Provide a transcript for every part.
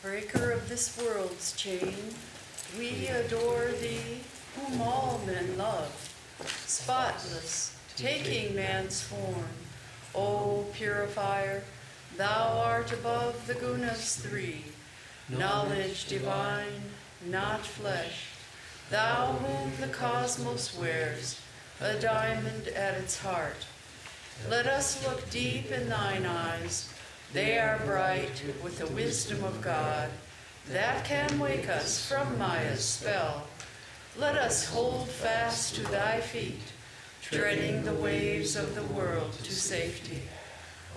Breaker of this world's chain, we adore thee, whom all men love, spotless, taking man's form. O purifier, thou art above the gunas three, knowledge divine, not flesh, thou whom the cosmos wears, a diamond at its heart. Let us look deep in thine eyes, they are bright with the wisdom of God, that can wake us from Maya's spell. Let us hold fast to thy feet, treading the waves of the world to safety.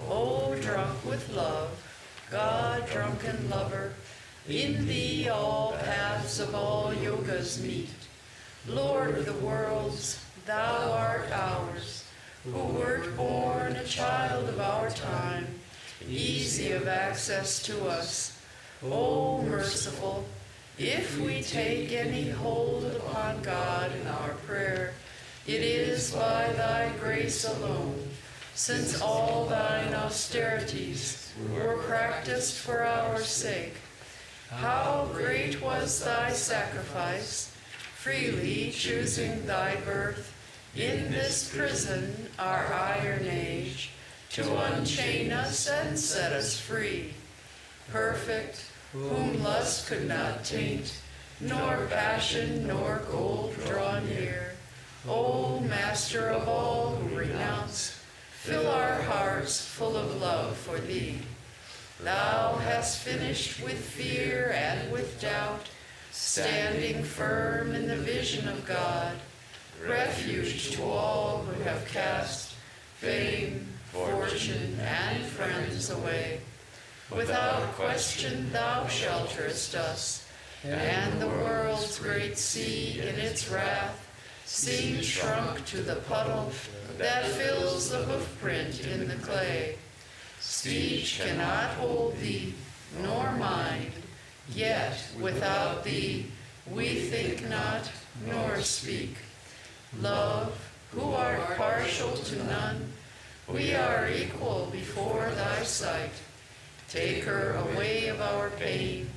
O drunk with love, God drunken lover, in thee all paths of all yogas meet. Lord of the worlds, thou art ours, who wert born a child of our time, easy of access to us. O merciful, if we take any hold upon God in our prayer, it is by thy grace alone, since all thine austerities were practiced for our sake. How great was thy sacrifice, freely choosing thy birth in this prison, our iron age, to unchain us and set us free. Perfect, whom lust could not taint, nor passion nor gold draw near. O Master of all who renounce, fill our hearts full of love for thee. Thou hast finished with fear and with doubt, standing firm in the vision of God, refuge to all who have cast fame, fortune, and friends away. Without question thou shelterest us, and the world's great sea in its wrath seems shrunk to the puddle that fills the hoofprint in the clay. Speech cannot hold thee, nor mind, yet without thee we think not, nor speak. Love, who art partial to none, we are equal before thy sight. Taker away of our pain,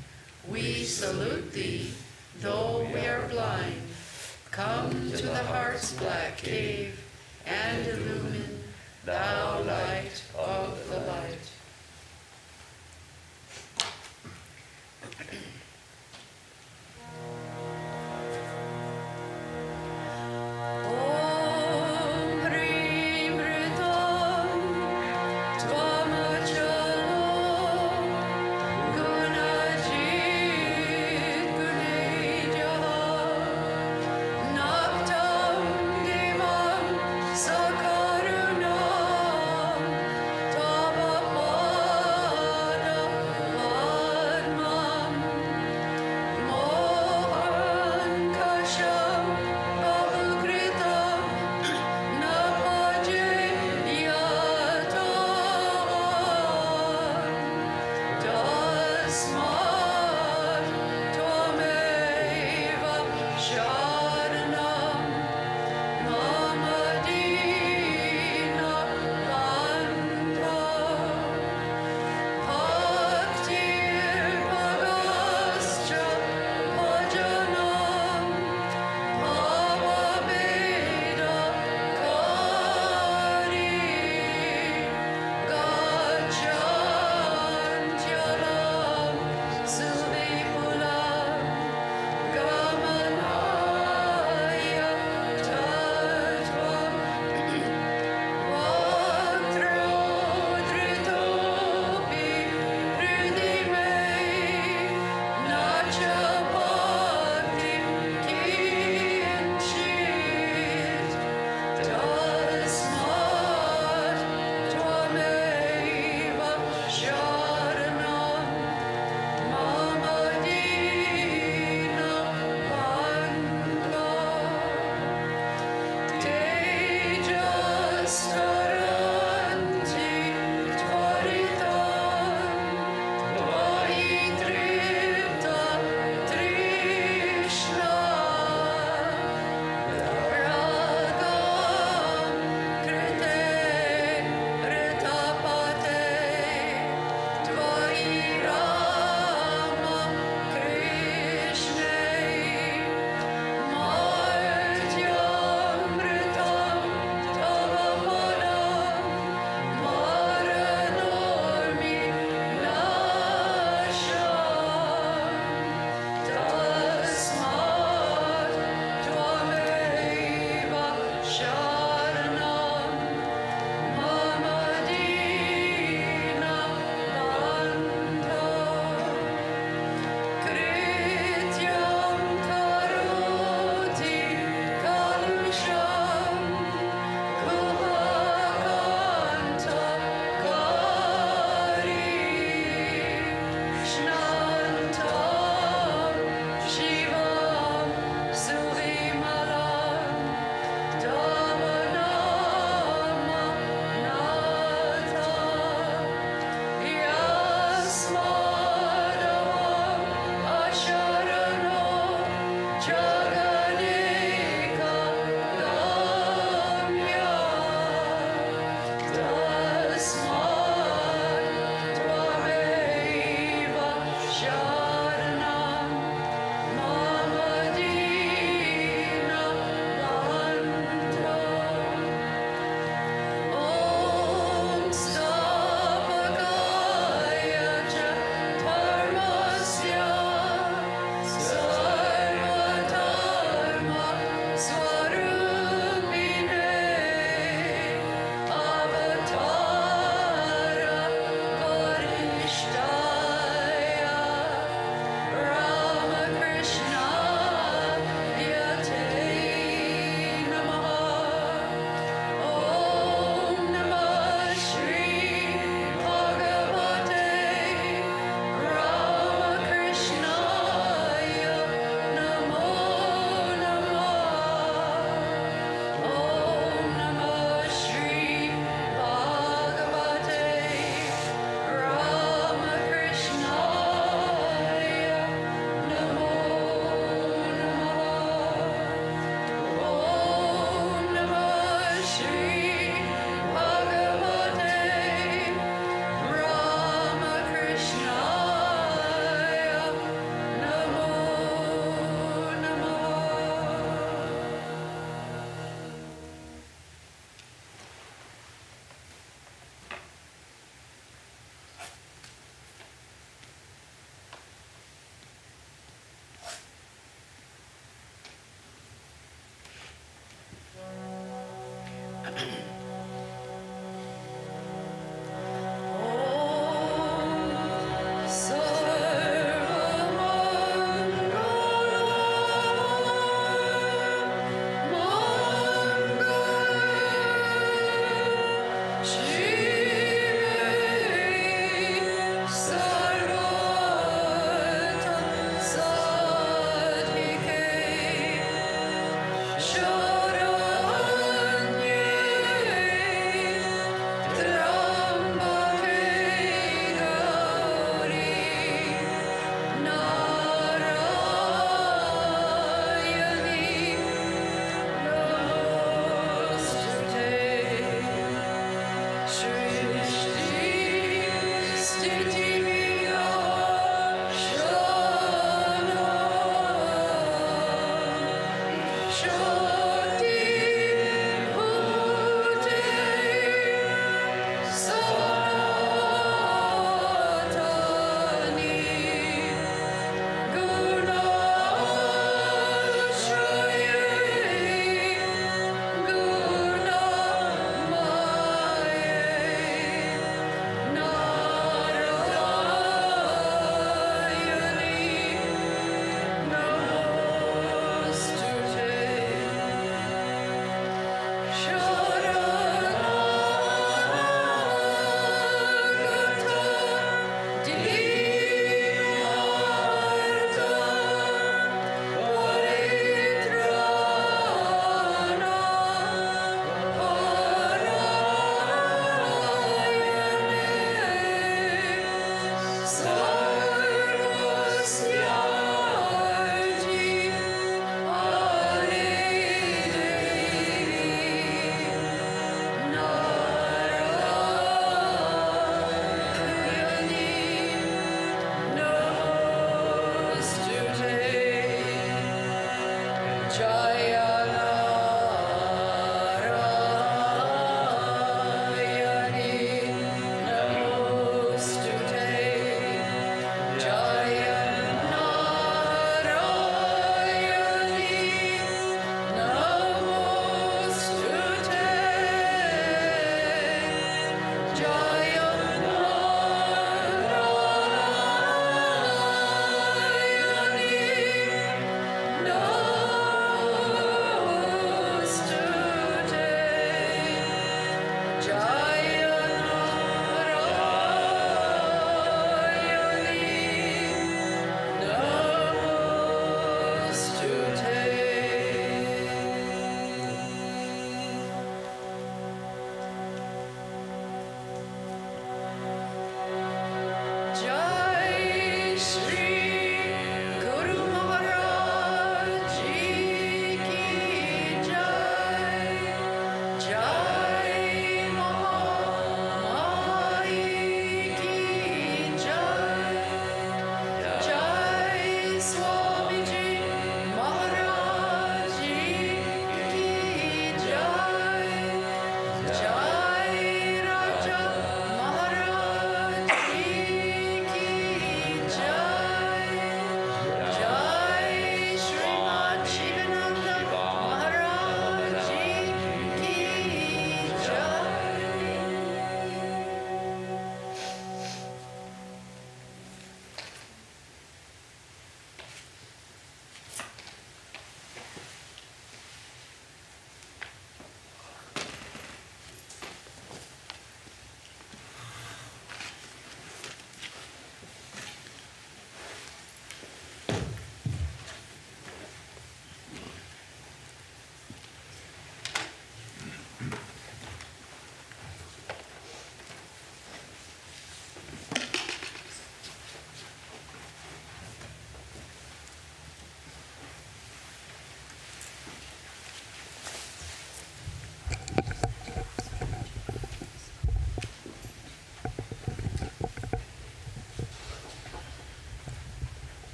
we salute thee, though we are blind. Come to the heart's black cave, and illumine, thou light of the light. Sakaruna, Tava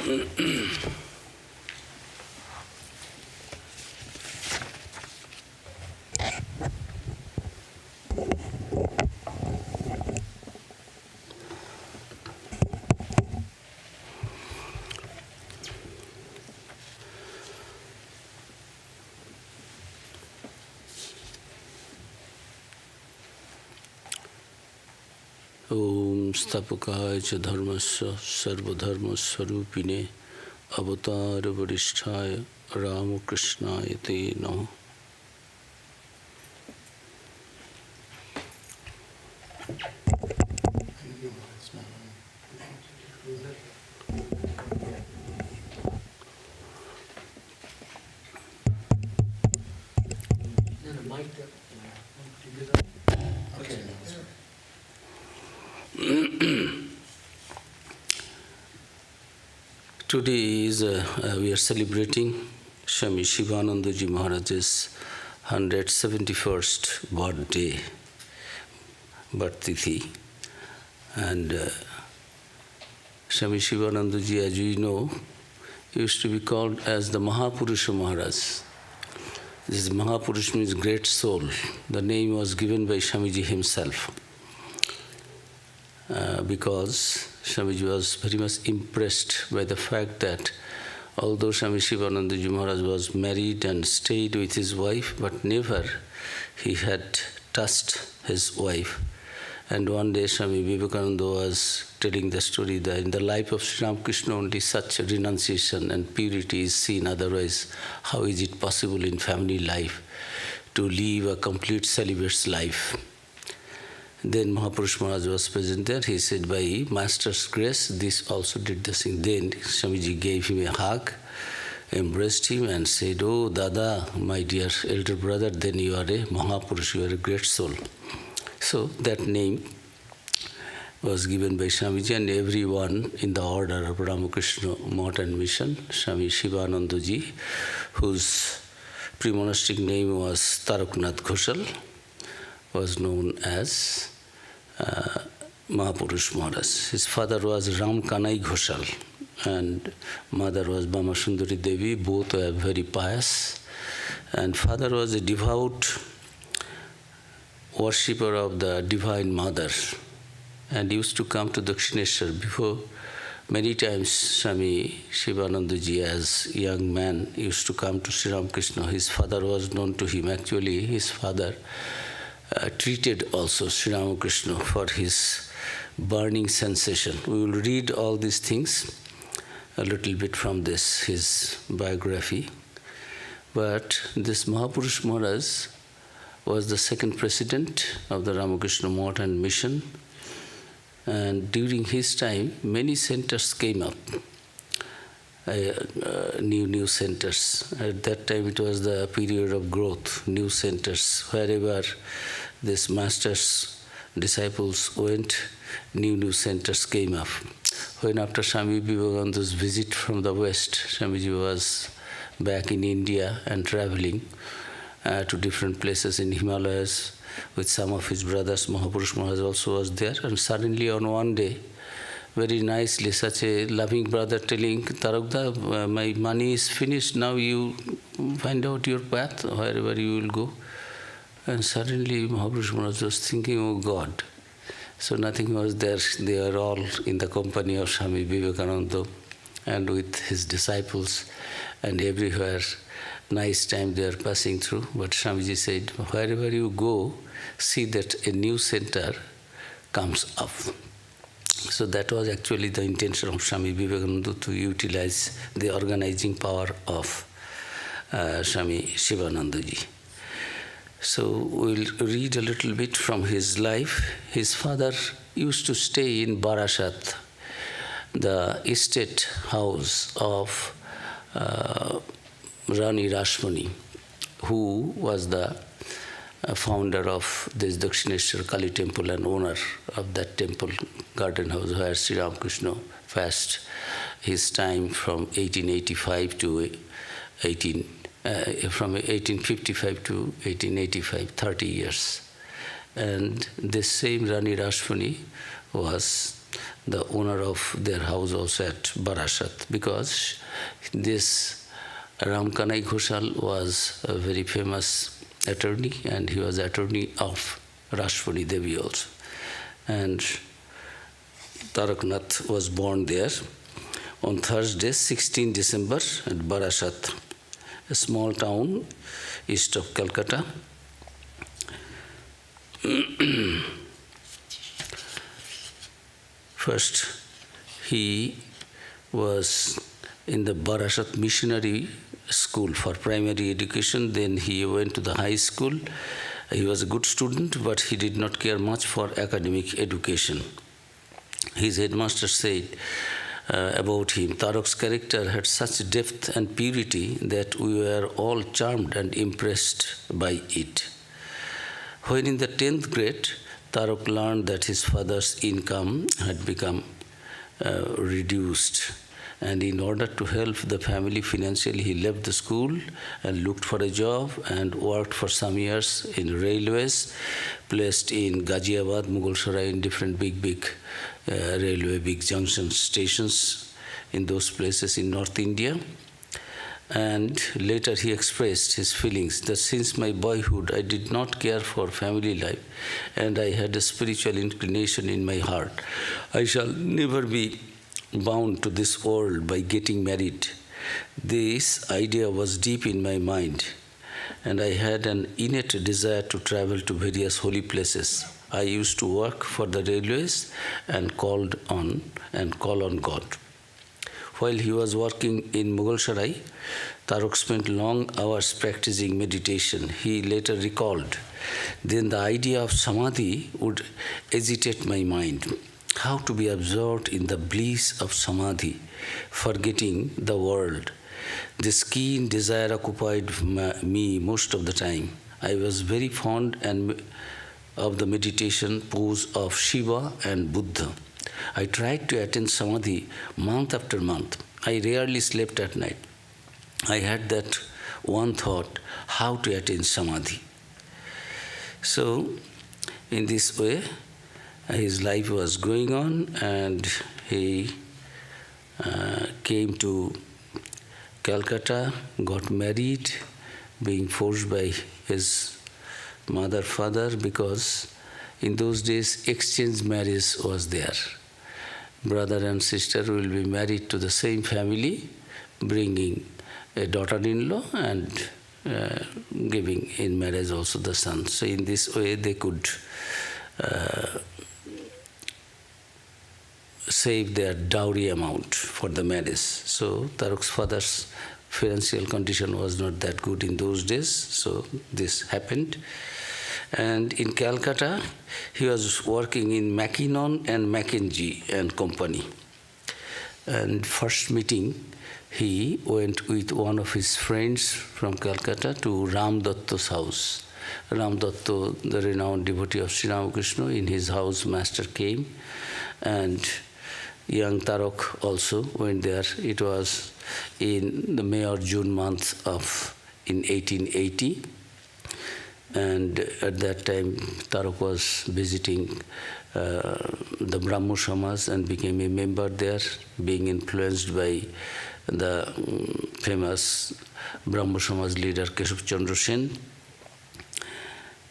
Om Stapukaya cha dharmasya sarvadharmaswarupine avatara varisthaya Ramakrishnaya te namaha. Today is we are celebrating Swami Shivanandaji Maharaj's 171st birthday, Bhartithi. And Swami Shivanandaji, as we know, used to be called as the Mahapurusha Maharaj. This Mahapurush means great soul. The name was given by Swamiji himself because Swamiji was very much impressed by the fact that although Swami Shivanandaji Maharaj was married and stayed with his wife, but never he had touched his wife. And one day Swami Vivekananda was telling the story that in the life of Sri Ramakrishna only such renunciation and purity is seen, otherwise how is it possible in family life to live a complete celibate's life? Then Mahapurush Maharaj was present there. He said, by Master's grace, this also did the same. Then Swamiji gave him a hug, embraced him and said, oh Dada, my dear elder brother, then you are a Mahapurush, you are a great soul. So that name was given by Swamiji, and everyone in the order of Ramakrishna Math and Mission, Swami Shivanandaji, whose pre-monastic name was Taraknath Ghoshal, was known as Mahapurush Maharaj. His father was Ram Kanai Ghoshal and mother was Bama Sundari Devi. Both were very pious, and father was a devout worshipper of the Divine Mother and used to come to Dakshineshwar. Before, many times Swami Shivanandaji as young man used to come to Sri Ramakrishna. His father was known to him. Actually, his father treated also Sri Ramakrishna for his burning sensation. We will read all these things a little bit from this, his biography. But this Mahapurush Maharaj was the second president of the Ramakrishna Math and Mission, and during his time many centers came up, new centers. At that time it was the period of growth, new centers. Wherever this master's disciples went, new centers came up. When after Swami Vivekananda's visit from the West, Swamiji was back in India and traveling to different places in Himalayas with some of his brothers. Mahapurush Maharaj also was there, and suddenly on one day, very nicely, such a loving brother telling, Tarakda, my money is finished, now you find out your path, wherever you will go. And suddenly Mahapurush Maharaj was thinking, oh God. So nothing was there. They were all in the company of Swami Vivekananda and with his disciples, and everywhere nice time they are passing through. But Swamiji said, wherever you go, see that a new center comes up. So that was actually the intention of Swami Vivekananda, to utilize the organizing power of Swami Shivanandaji. So we'll read a little bit from his life. His father used to stay in Barasat, the estate house of Rani Rashmani, who was the founder of this Dakshineshwar Kali temple and owner of that temple garden house where Sri Ramakrishna passed his time from 1885 to 1855 to 1885, 30 years. And this same Rani Rashmani was the owner of their house also at Barasat, because this Ram Kanai Ghoshal was a very famous attorney, and he was attorney of Rashpuri Devi also. And Taraknath was born there on Thursday, 16 December at Barasat, a small town east of Calcutta. First, he was in the Barasat Missionary School for primary education. Then he went to the high school. He was a good student, but he did not care much for academic education. His headmaster said about him, Tarak's character had such depth and purity that we were all charmed and impressed by it. When in the 10th grade, Tarak learned that his father's income had become reduced, and in order to help the family financially, he left the school and looked for a job and worked for some years in railways, placed in Ghaziabad, Mughalsarai, in different big railway, big junction stations in those places in North India. And later he expressed his feelings that since my boyhood I did not care for family life and I had a spiritual inclination in my heart, I shall never be bound to this world by getting married. This idea was deep in my mind, and I had an innate desire to travel to various holy places. I used to work for the railways and call on God. While he was working in Mughalsarai, Tarak spent long hours practicing meditation. He later recalled, then the idea of samadhi would agitate my mind. How to be absorbed in the bliss of samadhi, forgetting the world. This keen desire occupied me most of the time. I was very fond of the meditation pose of Shiva and Buddha. I tried to attain samadhi month after month. I rarely slept at night. I had that one thought, how to attain samadhi. So, in this way, his life was going on, and he came to Calcutta, got married, being forced by his mother, father, because in those days exchange marriage was there. Brother and sister will be married to the same family, bringing a daughter-in-law and giving in marriage also the son. So in this way they could save their dowry amount for the marriage. So Tarak's father's financial condition was not that good in those days, so this happened. And in Calcutta, he was working in Mackinnon and Mackenzie and Company. And first meeting, he went with one of his friends from Calcutta to Ram Datta's house. Ram Datta, the renowned devotee of Sri Ramakrishna, in his house master came, and young Tarak also went there. It was in the May or June month in 1880. And at that time, Tarak was visiting the Brahmo Samaj and became a member there, being influenced by the famous Brahmo Samaj leader Keshav Chandra Sen.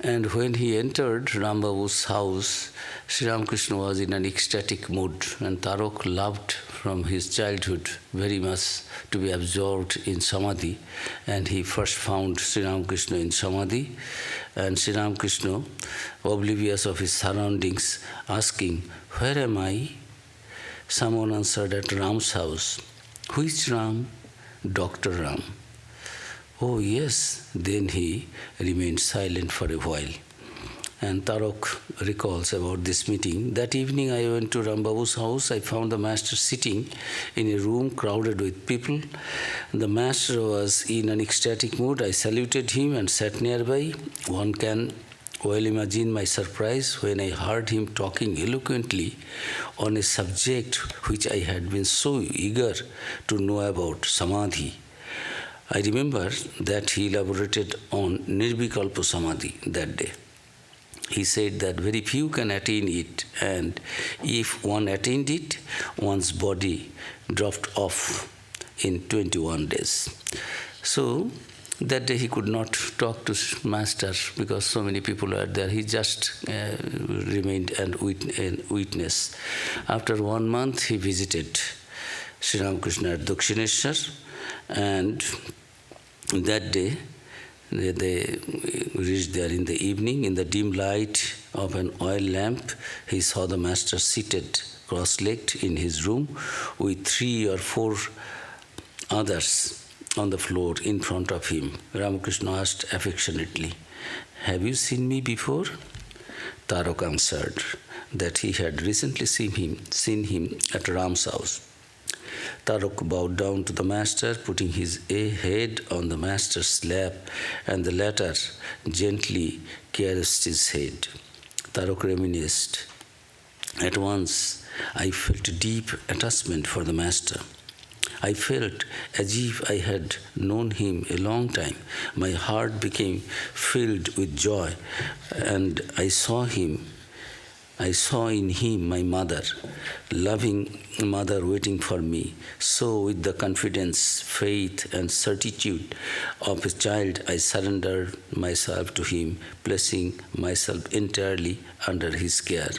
And when he entered Ram Babu's house, Sri Ramakrishna was in an ecstatic mood, and Tarak loved from his childhood very much to be absorbed in samadhi, and he first found Sri Ramakrishna in samadhi, and Sri Ramakrishna, oblivious of his surroundings, asking, "Where am I?" Someone answered, "At Ram's house." "Which Ram?" "Dr. Ram." "Oh yes." Then he remained silent for a while. And Tarak recalls about this meeting. That evening I went to Ram Babu's house. I found the master sitting in a room crowded with people. The master was in an ecstatic mood. I saluted him and sat nearby. One can well imagine my surprise when I heard him talking eloquently on a subject which I had been so eager to know about, samadhi. I remember that he elaborated on Nirvikalpa Samadhi that day. He said that very few can attain it, and if one attained it, one's body dropped off in 21 days. So that day he could not talk to Master because so many people were there. He just remained and witness. After 1 month, he visited Sri Ramakrishna at Dakshineshwar, and that day they reached there in the evening. In the dim light of an oil lamp, he saw the Master seated cross-legged in his room with 3 or 4 others on the floor in front of him. Ramakrishna asked affectionately, "Have you seen me before?" Tarak answered that he had recently seen him at Ram's house. Tarak bowed down to the Master, putting his head on the Master's lap, and the latter gently caressed his head. Tarak reminisced, "At once I felt deep attachment for the Master. I felt as if I had known him a long time. My heart became filled with joy, and I saw in him my mother, loving mother waiting for me. So with the confidence, faith, and certitude of a child, I surrendered myself to him, placing myself entirely under his care.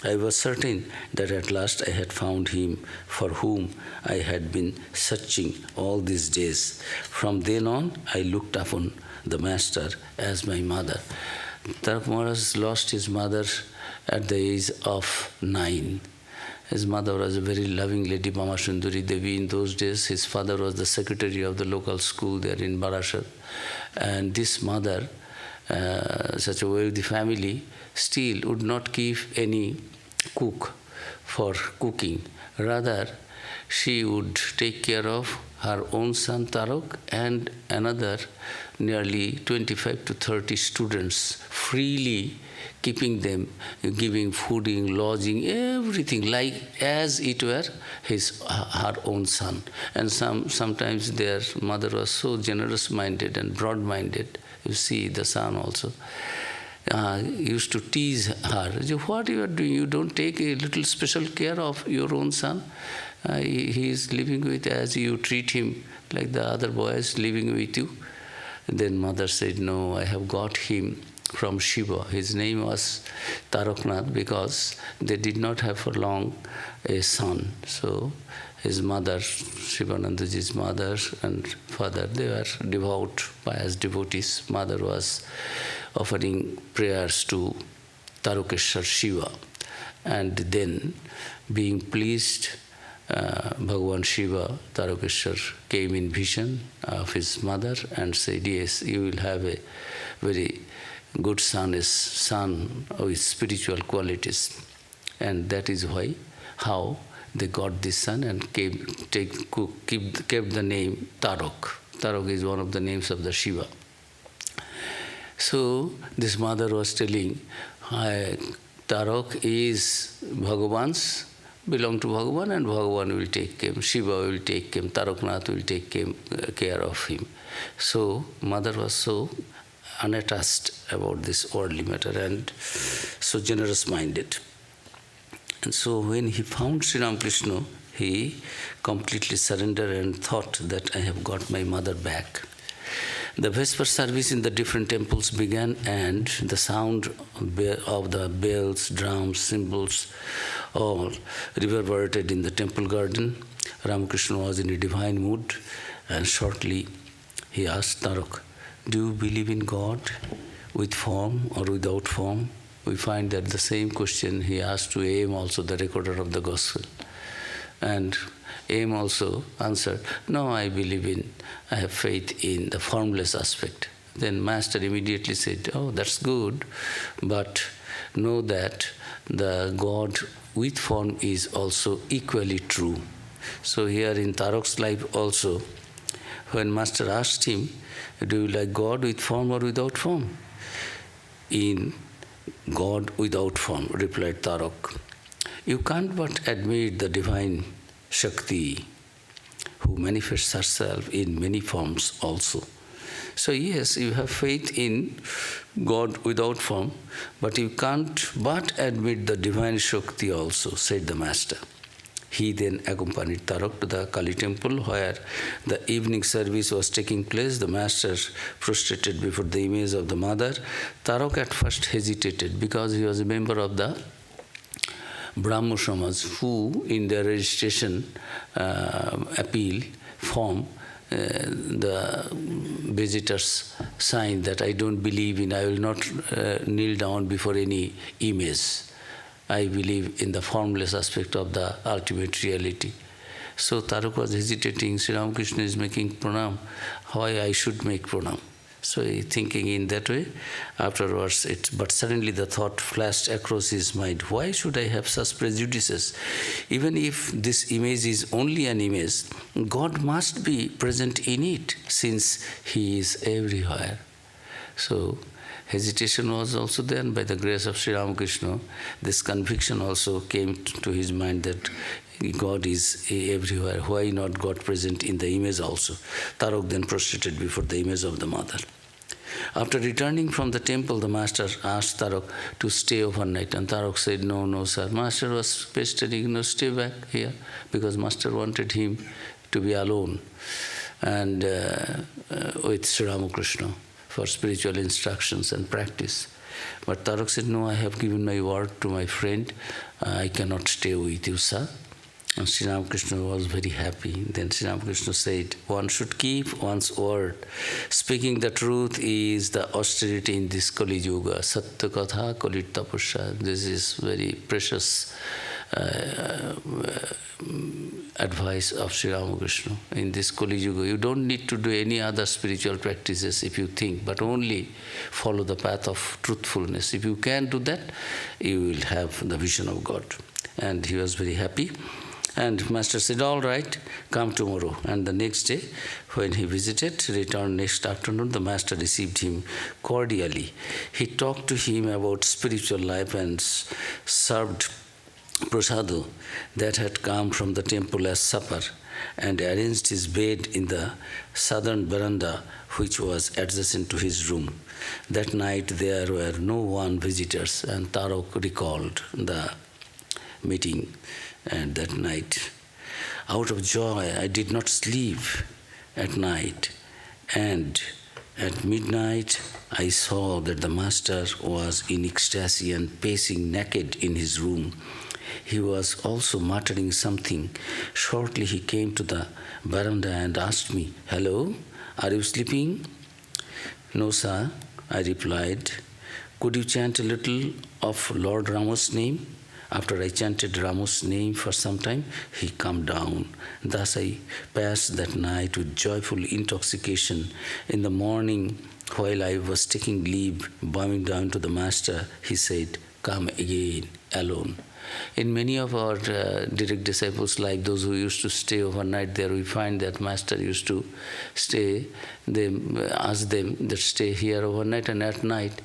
I was certain that at last I had found him for whom I had been searching all these days. From then on, I looked upon the Master as my mother." Tarak Maharaj lost his mother at the age of 9. His mother was a very loving lady, Mama Sundari Devi. In those days, his father was the secretary of the local school there in Barashat. And this mother, such a wealthy family, still would not give any cook for cooking. Rather, she would take care of her own son Tarak and another nearly 25 to 30 students, freely keeping them, giving fooding, lodging, everything like as it were her own son. And sometimes their mother was so generous-minded and broad-minded. You see the son also. Used to tease her, "What you are doing? You don't take a little special care of your own son? He is living with as you treat him like the other boys living with you." Then mother said, "No, I have got him from Shiva." His name was Taraknath because they did not have for long a son. So his mother, Shivanandaji's mother and father, they were devout, pious devotees. Mother was offering prayers to Tarokeshwar Shiva. And then, being pleased, Bhagavan Shiva, Tarokeshwar, came in vision of his mother and said, "Yes, you will have a very good son with spiritual qualities." And that is how they got this son and kept the name Tarak. Tarak is one of the names of the Shiva. So this mother was telling, Tarak is Bhagavan's, belong to Bhagavan, and Bhagavan will take him, Shiva will take him, Taraknath will take care of him. So mother was so unattached about this worldly matter and so generous-minded. And so when he found Sri Ramakrishna, he completely surrendered and thought that I have got my mother back. The Vesper service in the different temples began, and the sound of the bells, drums, cymbals all reverberated in the temple garden. Ramakrishna was in a divine mood, and shortly he asked Tarak, "Do you believe in God with form or without form?" We find that the same question he asked to Aim, also the recorder of the Gospel. And Aim also answered, "No, I have faith in the formless aspect." Then Master immediately said, "Oh, that's good, but know that the God with form is also equally true." So here in Tarak's life also, when Master asked him, "Do you like God with form or without form?" "In God without form," replied Tarak. "You can't but admit the divine Shakti who manifests herself in many forms also. So yes, you have faith in God without form, but you can't but admit the divine Shakti also, said the master. He then accompanied Tarak to the Kali temple where the evening service was taking place. The master prostrated before the image of the mother. Tarak at first hesitated because he was a member of the Brahmo Samaj who in their registration appeal form the visitors signed that I don't believe in, I will not kneel down before any image. I believe in the formless aspect of the ultimate reality. So Tarak was hesitating, Sri Ramakrishna is making pranam, why I should make pranam? So he thinking in that way, afterwards, but suddenly the thought flashed across his mind, why should I have such prejudices? Even if this image is only an image, God must be present in it, since He is everywhere. So hesitation was also there, and by the grace of Sri Ramakrishna, this conviction also came to his mind that God is everywhere. Why not God present in the image also? Tarak then prostrated before the image of the mother. After returning from the temple, the master asked Tarak to stay overnight, and Tarak said, no, sir. Master was pestering, stay back here, because master wanted him to be alone and with Sri Ramakrishna for spiritual instructions and practice. But Tarak said, no, I have given my word to my friend, I cannot stay with you, sir. And Sri Ramakrishna was very happy. Then Sri Ramakrishna said, one should keep one's word. Speaking the truth is the austerity in this Kali Yuga. Satya Katha Kalit Tapasya. This is very precious advice of Sri Ramakrishna. In this Kali Yuga, you don't need to do any other spiritual practices if you think, but only follow the path of truthfulness. If you can do that, you will have the vision of God. And he was very happy. And master said, all right, come tomorrow. And the next day, when he returned next afternoon, the master received him cordially. He talked to him about spiritual life and served prasada that had come from the temple as supper, and arranged his bed in the southern veranda, which was adjacent to his room. That night there were no one visitors, and Tarak recalled the meeting. And that night, out of joy, I did not sleep at night. And at midnight, I saw that the master was in ecstasy and pacing naked in his room. He was also muttering something. Shortly, he came to the veranda and asked me, hello, are you sleeping? No, sir, I replied. Could you chant a little of Lord Rama's name? After I chanted Rama's name for some time, he calmed down. Thus I passed that night with joyful intoxication. In the morning, while I was taking leave, bowing down to the master, he said, come again, alone. In many of our direct disciples, like those who used to stay overnight there, we find that master used to stay, they ask them that stay here overnight, and at night,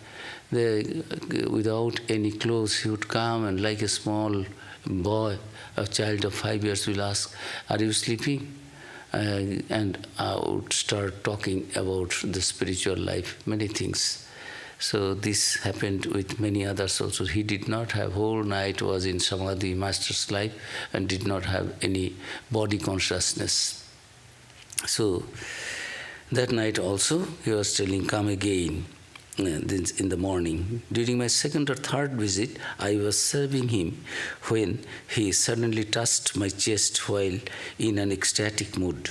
without any clothes, he would come and like a small boy, a child of 5 years will ask, are you sleeping? And I would start talking about the spiritual life, many things. So this happened with many others also. He did not have, whole night was in Samadhi, master's life, and did not have any body consciousness. So that night also, he was telling, come again. In the morning. During my second or third visit, I was serving him when he suddenly touched my chest while in an ecstatic mood.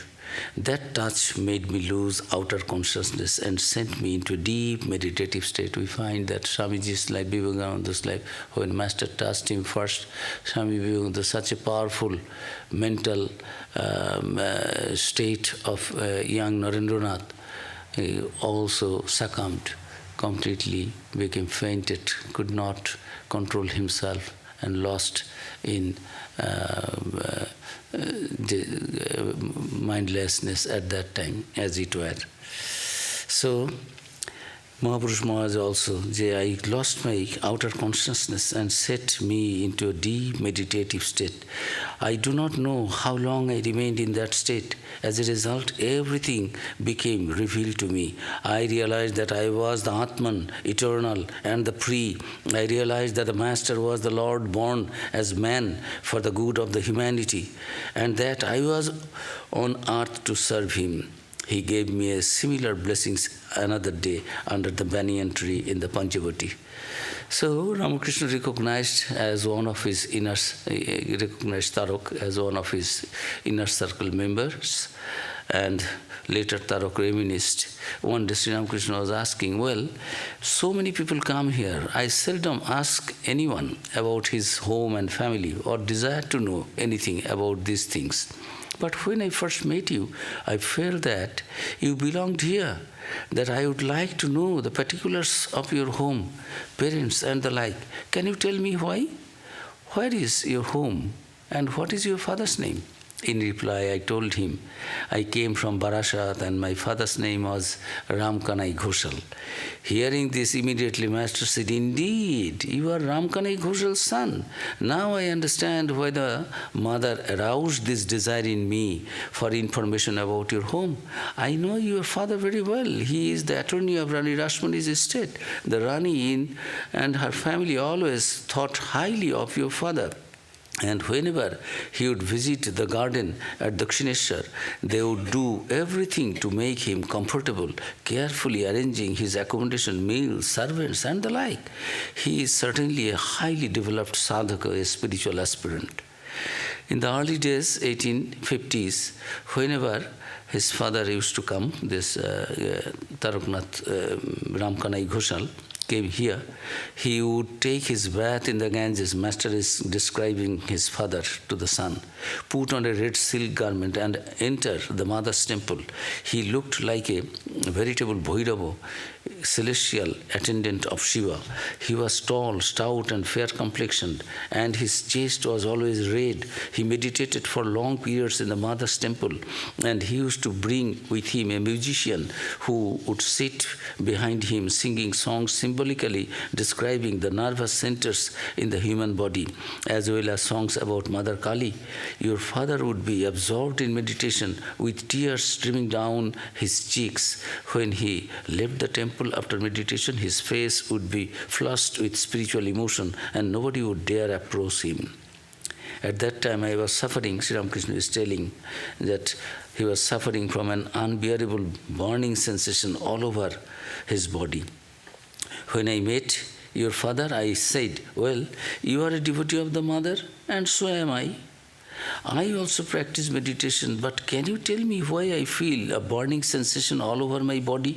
That touch made me lose outer consciousness and sent me into a deep meditative state. We find that Swamiji's life, Vivekananda's life, when Master touched him first, Swami Vivekananda, such a powerful mental state of young Narendranath, he also succumbed completely, became fainted, could not control himself, and lost in mindlessness at that time, as it were. So Mahapurush Maharaj also, I lost my outer consciousness and set me into a deep meditative state. I do not know how long I remained in that state. As a result, everything became revealed to me. I realized that I was the Atman, eternal, and the free. I realized that the Master was the Lord born as man for the good of the humanity, and that I was on earth to serve him. He gave me a similar blessings another day under the banyan tree in the Panchavati. So Ramakrishna recognized as one of his recognized Tarok as one of his inner circle members, and later Tarok reminisced. One day Sri Ramakrishna was asking, well, so many people come here. I seldom ask anyone about his home and family or desire to know anything about these things. But when I first met you, I felt that you belonged here, that I would like to know the particulars of your home, parents and the like. Can you tell me why? Where is your home and what is your father's name? In reply, I told him, I came from Barasat and my father's name was Ramkanai Ghoshal. Hearing this, immediately Master said, indeed, you are Ramkanai Ghoshal's son. Now I understand why the mother aroused this desire in me for information about your home. I know your father very well. He is the attorney of Rani Rashmani's estate. The Rani and her family always thought highly of your father. And whenever he would visit the garden at Dakshineshwar, they would do everything to make him comfortable, carefully arranging his accommodation, meals, servants, and the like. He is certainly a highly developed sadhaka, a spiritual aspirant. In the early days, 1850s, whenever his father used to come, this Taraknath Ramkanai Ghoshal, came here, he would take his bath in the Ganges. Master is describing his father to the son. Put on a red silk garment and enter the mother's temple. He looked like a veritable Bhairava, celestial attendant of Shiva. He was tall, stout and fair complexioned, and his chest was always red. He meditated for long periods in the mother's temple, and he used to bring with him a musician who would sit behind him singing songs symbolically describing the nervous centers in the human body, as well as songs about Mother Kali. Your father would be absorbed in meditation with tears streaming down his cheeks. When he left the temple after meditation, his face would be flushed with spiritual emotion and nobody would dare approach him. At that time I was suffering, Sri Ramakrishna is telling that he was suffering from an unbearable burning sensation all over his body. When I met your father, I said, well, you are a devotee of the mother and so am I. I also practice meditation, but can you tell me why I feel a burning sensation all over my body?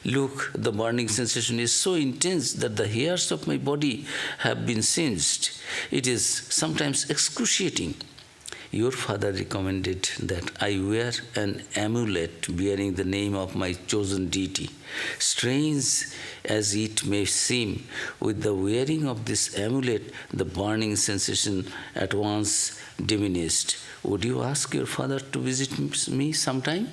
Look, the burning sensation is so intense that the hairs of my body have been singed. It is sometimes excruciating. Your father recommended that I wear an amulet bearing the name of my chosen deity. Strange as it may seem, with the wearing of this amulet, the burning sensation at once diminished. Would you ask your father to visit me sometime?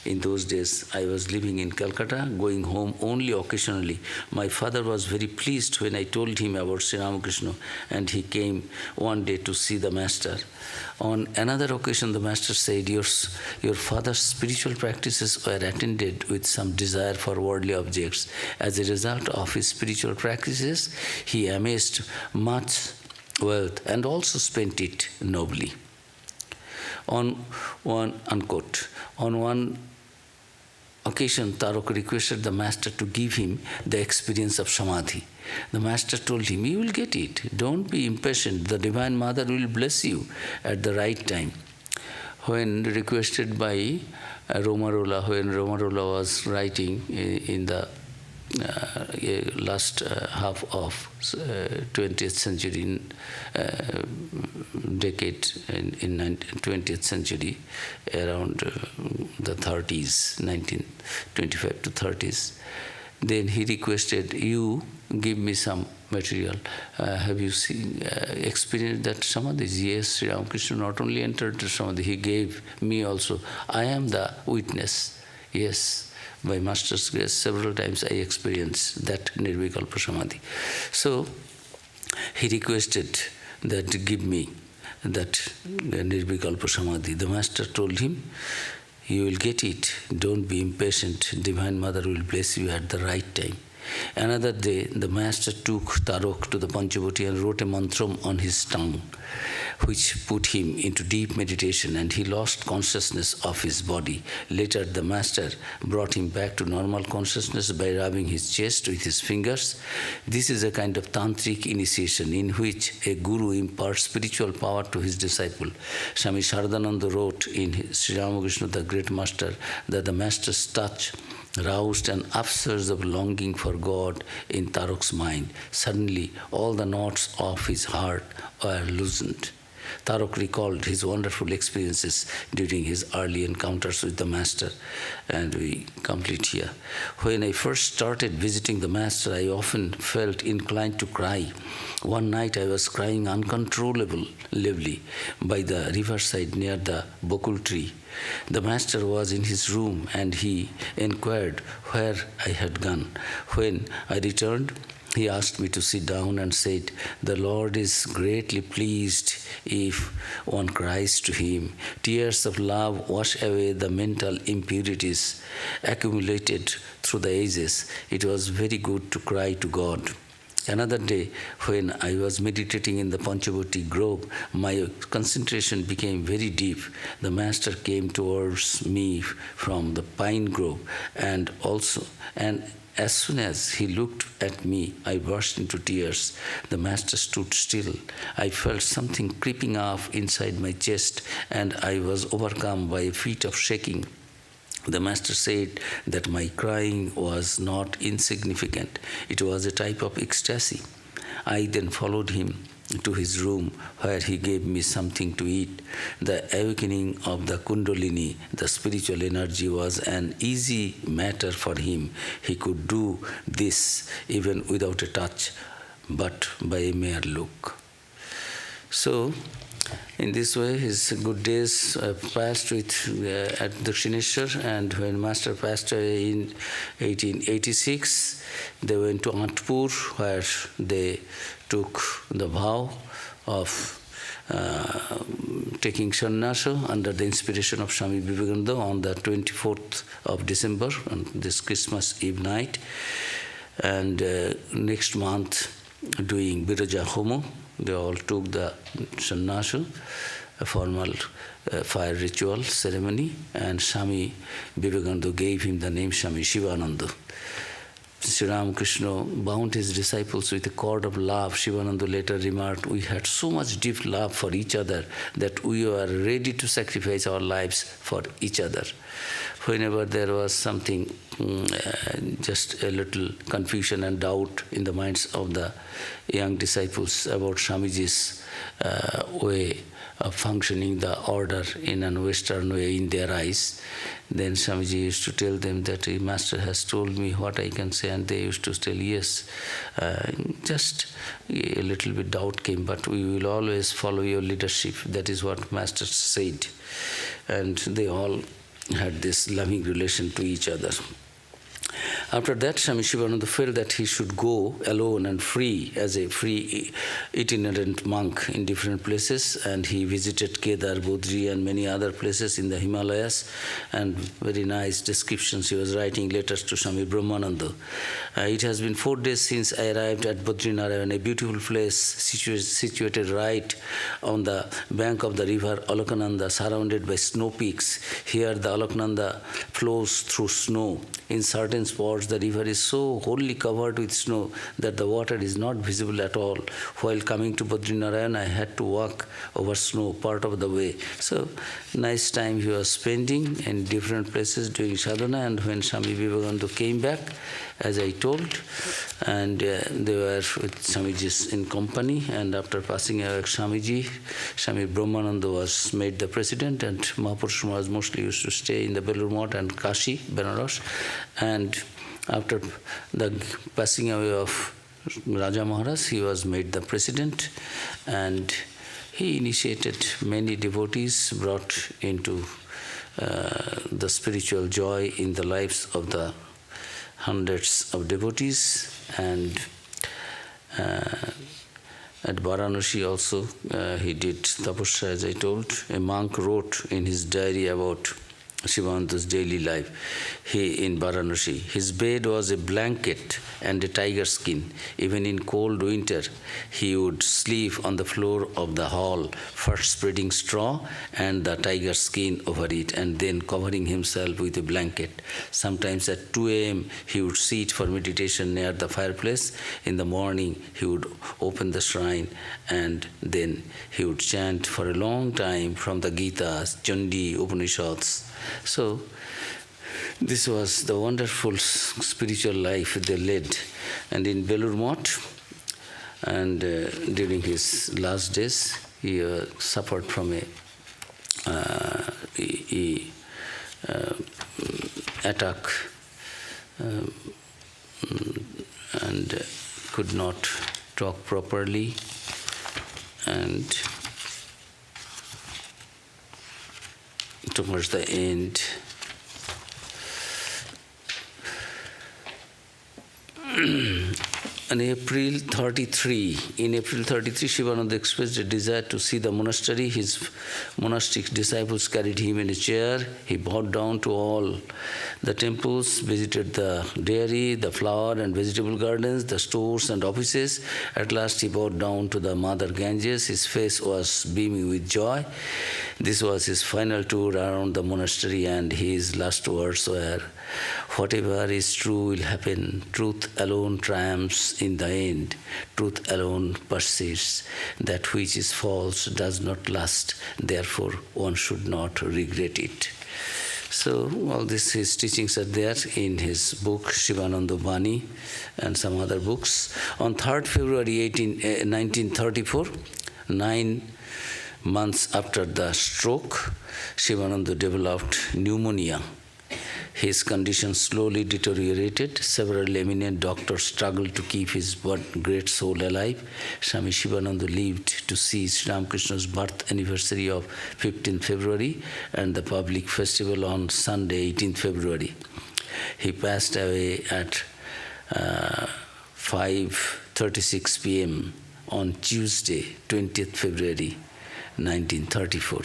In those days, I was living in Calcutta, going home only occasionally. My father was very pleased when I told him about Sri Ramakrishna, and he came one day to see the master. On another occasion, the master said, your father's spiritual practices were attended with some desire for worldly objects. As a result of his spiritual practices, he amassed much wealth and also spent it nobly. On one occasion, Tarok requested the master to give him the experience of Samadhi. The master told him, you will get it. Don't be impatient. The Divine Mother will bless you at the right time. When requested by Romarola, when Romarola was writing in the last half of 20th century, decade in 20th century, around the 30s, 1925 to 30s, then he requested, you give me some material. Have you seen, experienced that Samadhi? Yes, Sri Ramakrishna not only entered the Samadhi, he gave me also. I am the witness. Yes. by Master's grace, several times I experienced that Nirvikalpa Samadhi. So he requested that give me that Nirvikalpa Samadhi. The Master told him, you will get it, don't be impatient, Divine Mother will bless you at the right time. Another day, the Master took Tarok to the Panchavati and wrote a mantram on his tongue, which put him into deep meditation, and he lost consciousness of his body. Later, the Master brought him back to normal consciousness by rubbing his chest with his fingers. This is a kind of tantric initiation in which a guru imparts spiritual power to his disciple. Swami Sharadananda wrote in Sri Ramakrishna, the great Master, that the Master's touch roused an upsurge of longing for God in Tarok's mind. Suddenly, all the knots of his heart were loosened. Tarok recalled his wonderful experiences during his early encounters with the Master, and we complete here. When I first started visiting the Master, I often felt inclined to cry. One night I was crying uncontrollably by the riverside near the bokul tree. The Master was in his room and he inquired where I had gone. When I returned, he asked me to sit down and said, the Lord is greatly pleased if one cries to him. Tears of love wash away the mental impurities accumulated through the ages. It was very good to cry to God. Another day, when I was meditating in the Panchavati grove, my concentration became very deep. The Master came towards me from the pine grove, and as soon as he looked at me, I burst into tears. The Master stood still. I felt something creeping up inside my chest, and I was overcome by a fit of shaking. The Master said that my crying was not insignificant. It was a type of ecstasy. I then followed him to his room, where he gave me something to eat. The awakening of the Kundalini, the spiritual energy, was an easy matter for him. He could do this even without a touch, but by a mere look. So, in this way, his good days passed at Dakshineshwar, and when Master passed away in 1886, they went to Antpur, where they took the vow of taking sannyasa under the inspiration of Swami Vivekananda on the 24th of December, on this Christmas Eve night, and next month doing Viraja Homo. They all took the sannyasa, a formal fire ritual ceremony, and Swami Vivekananda gave him the name Swami Shivananda. Sri Ramakrishna bound his disciples with a cord of love. Shivananda later remarked, we had so much deep love for each other that we were ready to sacrifice our lives for each other. Whenever there was something, just a little confusion and doubt in the minds of the young disciples about Swamiji's way of functioning the order in a Western way in their eyes, then Swamiji used to tell them that the Master has told me what I can say, and they used to tell yes. Just a little bit doubt came, but we will always follow your leadership. That is what Master said. And they all had this loving relation to each other. After that, Swami Shivananda felt that he should go alone and free, as a free itinerant monk in different places, and he visited Kedar, Bodri and many other places in the Himalayas, and very nice descriptions he was writing letters to Swami Brahmananda. It has been 4 days since I arrived at Badrinarayan, a beautiful place situated right on the bank of the river Alaknanda, surrounded by snow peaks. Here the Alaknanda flows through snow. In certain spots, the river is so wholly covered with snow that the water is not visible at all. While coming to Badrinarayan, I had to walk over snow part of the way. So, nice time he was spending in different places doing sadhana, and when Swami Vivekananda came back, as I told, and they were with Swamiji in company, and after passing away Swamiji, Swami Brahmananda was made the president, and Mahapurush was mostly used to stay in the Belur Math and Kashi, Benares, and after the passing away of Raja Maharaj, he was made the president, and he initiated many devotees brought into the spiritual joy in the lives of the hundreds of devotees. And at Varanasi also he did tapasya, as I told. A monk wrote in his diary about Shivananda's daily life. He in Varanasi, his bed was a blanket and a tiger skin. Even in cold winter, he would sleep on the floor of the hall, first spreading straw and the tiger skin over it, and then covering himself with a blanket. Sometimes at 2 a.m. he would sit for meditation near the fireplace. In the morning, he would open the shrine, and then he would chant for a long time from the Gita, Chandi, Upanishads. So, this was the wonderful spiritual life they led. And in Belur Math, and during his last days, he suffered from a attack and could not talk properly, and towards the end, in April 33, Shivananda expressed a desire to see the monastery. His monastic disciples carried him in a chair. He bowed down to all the temples, visited the dairy, the flower and vegetable gardens, the stores and offices. At last he bowed down to the Mother Ganges. His face was beaming with joy. This was his final tour around the monastery, and his last words were, "Whatever is true will happen. Truth alone triumphs in the end. Truth alone persists. That which is false does not last. Therefore, one should not regret it." So, all his teachings are there in his book, Shivananda Bani, and some other books. On 3rd February 1934, 9 months after the stroke, Shivananda developed pneumonia. His condition slowly deteriorated. Several eminent doctors struggled to keep his great soul alive. Swami Shivananda lived to see Sri Ramakrishna's birth anniversary of 15th February and the public festival on Sunday, 18th February. He passed away at 5:36 p.m. on Tuesday, 20th February 1934.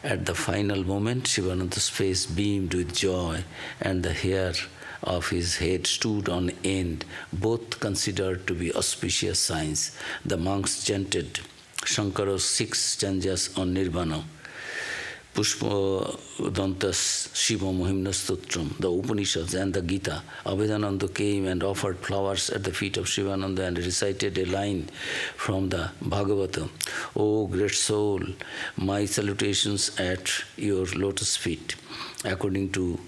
At the final moment, Shivananda's face beamed with joy and the hair of his head stood on end, both considered to be auspicious signs. The monks chanted Shankara's 6 stanzas on Nirvana, Pushpa Dantas Shiva Mohimna Stotram, the Upanishads and the Gita. Abhedananda came and offered flowers at the feet of Shivananda and recited a line from the Bhagavata. "O great soul, my salutations at your lotus feet." According to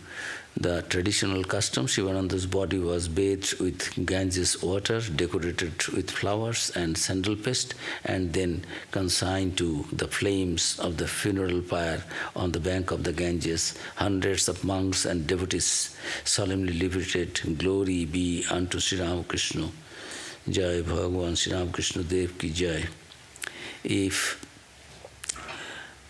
the traditional custom, Shivananda's body was bathed with Ganges water, decorated with flowers and sandal paste, and then consigned to the flames of the funeral pyre on the bank of the Ganges. Hundreds of monks and devotees solemnly liberated, "Glory be unto Sri Ramakrishna. Jai Bhagavan Sri Ramakrishna Dev ki Jai." If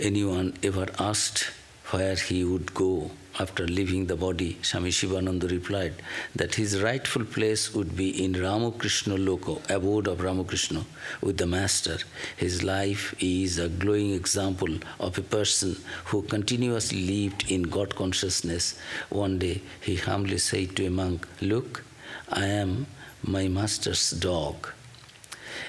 anyone ever asked where he would go after leaving the body, Swami Shivananda replied that his rightful place would be in Ramakrishna Loko, abode of Ramakrishna, with the Master. His life is a glowing example of a person who continuously lived in God consciousness. One day he humbly said to a monk, "Look, I am my Master's dog.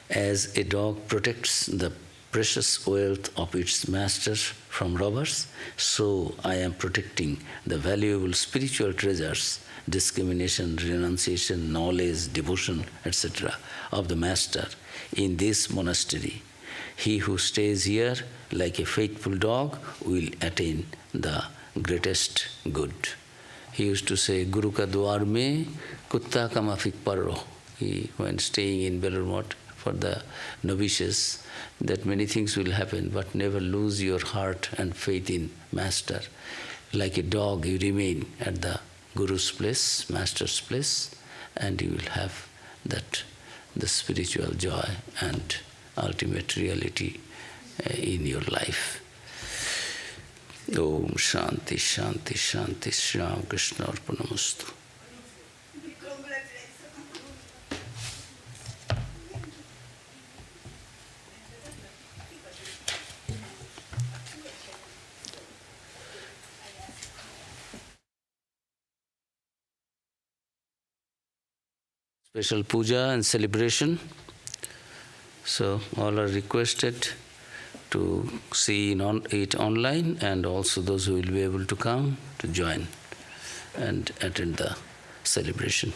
As a dog protects the precious wealth of its master from robbers, so I am protecting the valuable spiritual treasures, discrimination, renunciation, knowledge, devotion, etc. of the Master in this monastery. He who stays here like a faithful dog will attain the greatest good." He used to say, "Guru ka dwar mein kutta ka mafik parro." He, when staying in Belur Math for the novices, that many things will happen, but never lose your heart and faith in Master. Like a dog, you remain at the Guru's place, Master's place, and you will have that, the spiritual joy and ultimate reality in your life. Om Shanti Shanti Shanti Shri Ram Krishna Arpanamastu. Special puja and celebration. So all are requested to see it online, and also those who will be able to come to join and attend the celebration.